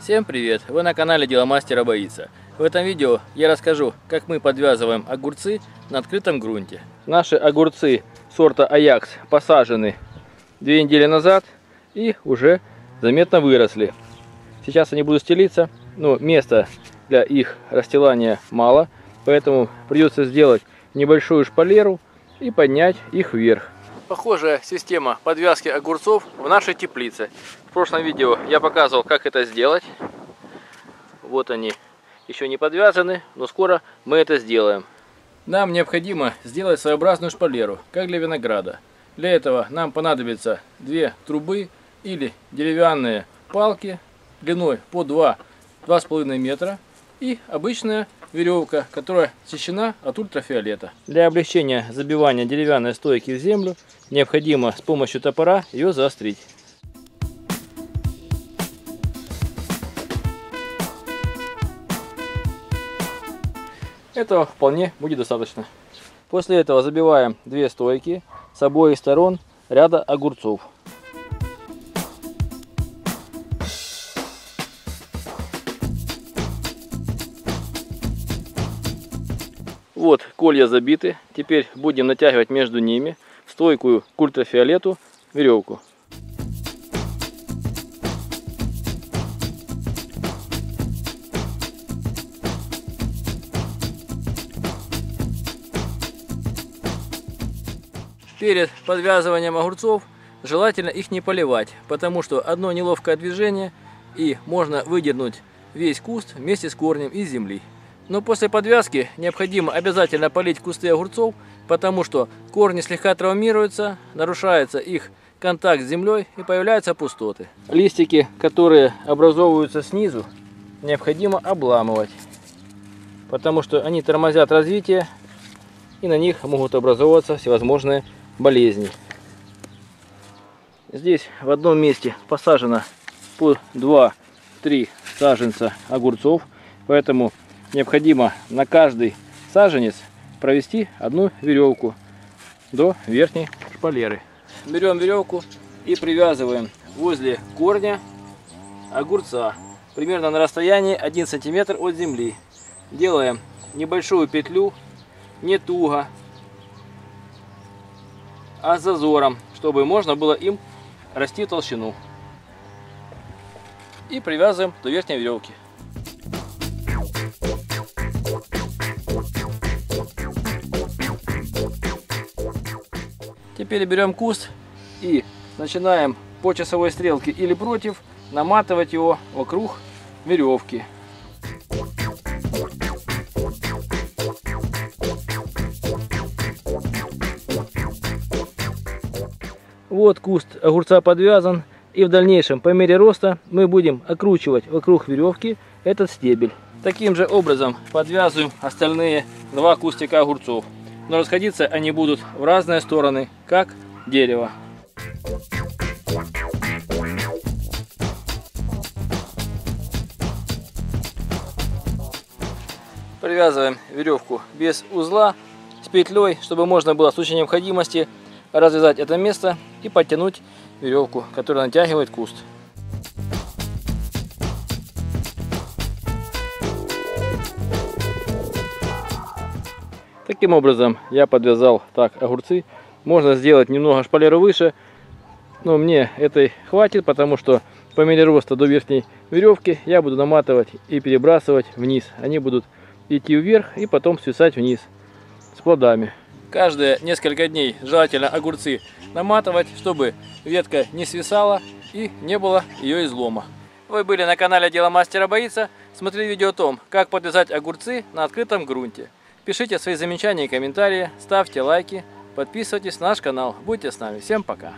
Всем привет! Вы на канале Дело мастера боится. В этом видео я расскажу, как мы подвязываем огурцы на открытом грунте. Наши огурцы сорта Аякс посажены 2 недели назад и уже заметно выросли. Сейчас они будут стелиться, но места для их расстилания мало, поэтому придется сделать небольшую шпалеру и поднять их вверх. Похожая система подвязки огурцов в нашей теплице. В прошлом видео я показывал, как это сделать. Вот они, еще не подвязаны, но скоро мы это сделаем. Нам необходимо сделать своеобразную шпалеру, как для винограда. Для этого нам понадобится 2 трубы или деревянные палки длиной по 2-2,5 метра и обычная веревка, которая защищена от ультрафиолета. Для облегчения забивания деревянной стойки в землю необходимо с помощью топора ее заострить. Этого вполне будет достаточно. После этого забиваем 2 стойки с обоих сторон ряда огурцов. Вот колья забиты. Теперь будем натягивать между ними в стойкую к ультрафиолету веревку. Перед подвязыванием огурцов желательно их не поливать, потому что одно неловкое движение и можно выдернуть весь куст вместе с корнем из земли. Но после подвязки необходимо обязательно полить кусты огурцов, потому что корни слегка травмируются, нарушается их контакт с землей и появляются пустоты. Листики, которые образовываются снизу, необходимо обламывать, потому что они тормозят развитие и на них могут образовываться всевозможные болезни. Здесь в одном месте посажено по 2-3 саженца огурцов, поэтому необходимо на каждый саженец провести одну веревку до верхней шпалеры. Берем веревку и привязываем возле корня огурца, примерно на расстоянии 1 см от земли. Делаем небольшую петлю, не туго, а с зазором, чтобы можно было им расти в толщину. И привязываем до верхней веревки. Теперь берем куст и начинаем по часовой стрелке или против наматывать его вокруг веревки. Вот куст огурца подвязан, и в дальнейшем по мере роста мы будем окручивать вокруг веревки этот стебель. Таким же образом подвязываем остальные 2 кустика огурцов. Но расходиться они будут в разные стороны, как дерево. Привязываем веревку без узла с петлей, чтобы можно было в случае необходимости развязать это место и подтянуть веревку, которая натягивает куст. Таким образом я подвязал так огурцы. Можно сделать немного шпалеру выше, но мне этой хватит, потому что по мере роста до верхней веревки я буду наматывать и перебрасывать вниз. Они будут идти вверх и потом свисать вниз с плодами. Каждые несколько дней желательно огурцы наматывать, чтобы ветка не свисала и не было ее излома. Вы были на канале Дело мастера боится. Смотрели видео о том, как подвязать огурцы на открытом грунте. Пишите свои замечания и комментарии, ставьте лайки, подписывайтесь на наш канал. Будьте с нами. Всем пока!